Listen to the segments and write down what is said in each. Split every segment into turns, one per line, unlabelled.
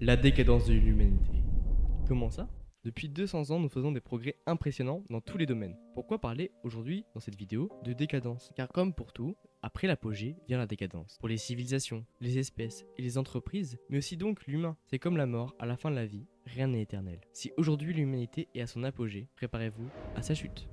La décadence de l'humanité. Comment ça? Depuis 200 ans, nous faisons des progrès impressionnants dans tous les domaines. Pourquoi parler aujourd'hui, dans cette vidéo, de décadence? Car comme pour tout, après l'apogée vient la décadence. Pour les civilisations, les espèces et les entreprises, mais aussi donc l'humain. C'est comme la mort, à la fin de la vie, rien n'est éternel. Si aujourd'hui l'humanité est à son apogée, préparez-vous à sa chute.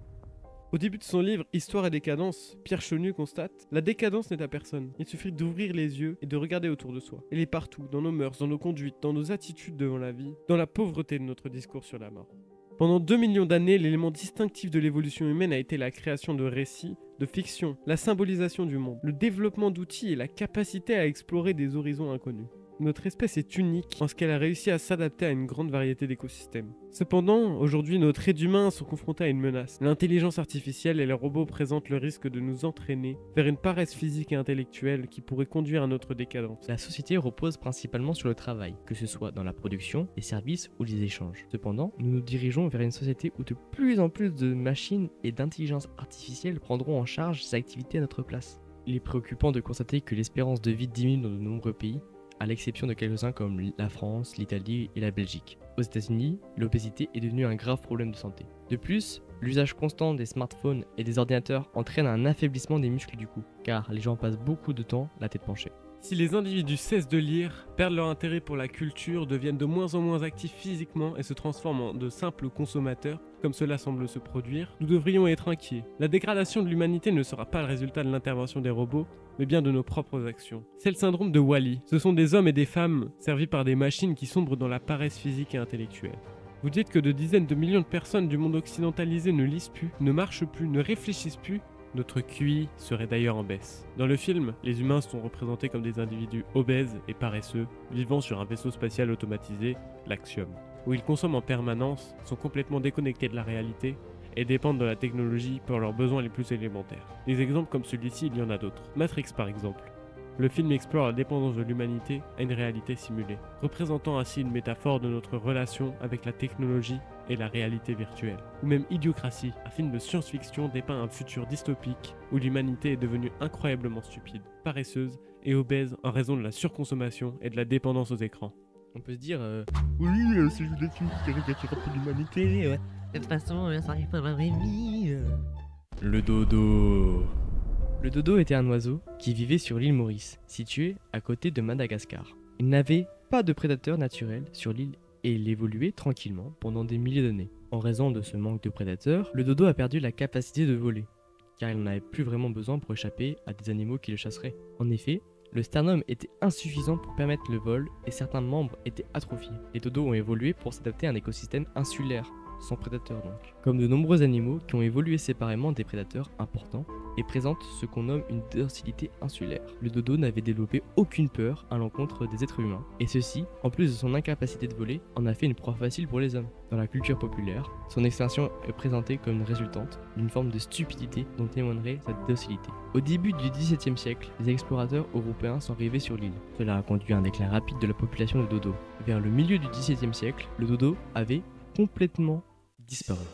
Au début de son livre Histoire et décadence, Pierre Chenu constate « La décadence n'est à personne. Il suffit d'ouvrir les yeux et de regarder autour de soi. Elle est partout, dans nos mœurs, dans nos conduites, dans nos attitudes devant la vie, dans la pauvreté de notre discours sur la mort. » Pendant 2 millions d'années, l'élément distinctif de l'évolution humaine a été la création de récits, de fiction, la symbolisation du monde, le développement d'outils et la capacité à explorer des horizons inconnus. Notre espèce est unique en ce qu'elle a réussi à s'adapter à une grande variété d'écosystèmes. Cependant, aujourd'hui, nos traits d'humains sont confrontés à une menace. L'intelligence artificielle et les robots présentent le risque de nous entraîner vers une paresse physique et intellectuelle qui pourrait conduire à notre décadence.
La société repose principalement sur le travail, que ce soit dans la production, les services ou les échanges. Cependant, nous nous dirigeons vers une société où de plus en plus de machines et d'intelligence artificielle prendront en charge ces activités à notre place. Il est préoccupant de constater que l'espérance de vie diminue dans de nombreux pays, à l'exception de quelques-uns comme la France, l'Italie et la Belgique. Aux États-Unis, l'obésité est devenue un grave problème de santé. De plus, l'usage constant des smartphones et des ordinateurs entraîne un affaiblissement des muscles du cou, car les gens passent beaucoup de temps la tête penchée.
Si les individus cessent de lire, perdent leur intérêt pour la culture, deviennent de moins en moins actifs physiquement et se transforment en de simples consommateurs, comme cela semble se produire, nous devrions être inquiets. La dégradation de l'humanité ne sera pas le résultat de l'intervention des robots, mais bien de nos propres actions. C'est le syndrome de Wall-E. Ce sont des hommes et des femmes servis par des machines qui sombrent dans la paresse physique et intellectuelle. Vous dites que de dizaines de millions de personnes du monde occidentalisé ne lisent plus, ne marchent plus, ne réfléchissent plus. Notre QI serait d'ailleurs en baisse. Dans le film, les humains sont représentés comme des individus obèses et paresseux, vivant sur un vaisseau spatial automatisé, l'Axiom, où ils consomment en permanence, sont complètement déconnectés de la réalité et dépendent de la technologie pour leurs besoins les plus élémentaires. Des exemples comme celui-ci, il y en a d'autres. Matrix par exemple. Le film explore la dépendance de l'humanité à une réalité simulée, représentant ainsi une métaphore de notre relation avec la technologie et la réalité virtuelle. Ou même Idiocratie, un film de science-fiction dépeint un futur dystopique où l'humanité est devenue incroyablement stupide, paresseuse et obèse en raison de la surconsommation et de la dépendance aux écrans.
On peut se dire
Oui, c'est juste une caricature un peu de l'humanité. Ouais. De toute façon, ça arrive pas dans la vraie vie.
le dodo. Le dodo était un oiseau qui vivait sur l'île Maurice, située à côté de Madagascar. Il n'avait pas de prédateurs naturels sur l'île et il évoluait tranquillement pendant des milliers d'années. En raison de ce manque de prédateurs, le dodo a perdu la capacité de voler, car il n'en avait plus vraiment besoin pour échapper à des animaux qui le chasseraient. En effet, le sternum était insuffisant pour permettre le vol et certains membres étaient atrophiés. Les dodos ont évolué pour s'adapter à un écosystème insulaire, sans prédateurs donc. Comme de nombreux animaux qui ont évolué séparément des prédateurs importants et présentent ce qu'on nomme une docilité insulaire. Le dodo n'avait développé aucune peur à l'encontre des êtres humains, et ceci, en plus de son incapacité de voler, en a fait une proie facile pour les hommes. Dans la culture populaire, son extinction est présentée comme une résultante d'une forme de stupidité dont témoignerait sa docilité. Au début du XVIIe siècle, les explorateurs européens sont arrivés sur l'île. Cela a conduit à un déclin rapide de la population de dodo. Vers le milieu du XVIIe siècle, le dodo avait complètement disparu.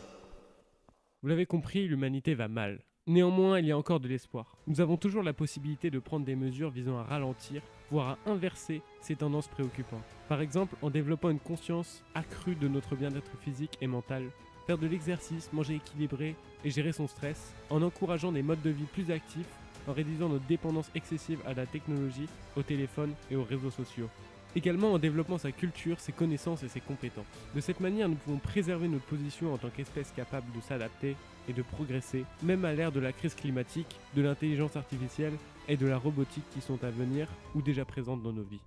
Vous l'avez compris, l'humanité va mal. Néanmoins, il y a encore de l'espoir. Nous avons toujours la possibilité de prendre des mesures visant à ralentir, voire à inverser ces tendances préoccupantes. Par exemple, en développant une conscience accrue de notre bien-être physique et mental, faire de l'exercice, manger équilibré et gérer son stress, en encourageant des modes de vie plus actifs, en réduisant notre dépendance excessive à la technologie, au téléphone et aux réseaux sociaux. Également en développant sa culture, ses connaissances et ses compétences. De cette manière, nous pouvons préserver notre position en tant qu'espèce capable de s'adapter et de progresser, même à l'ère de la crise climatique, de l'intelligence artificielle et de la robotique qui sont à venir ou déjà présentes dans nos vies.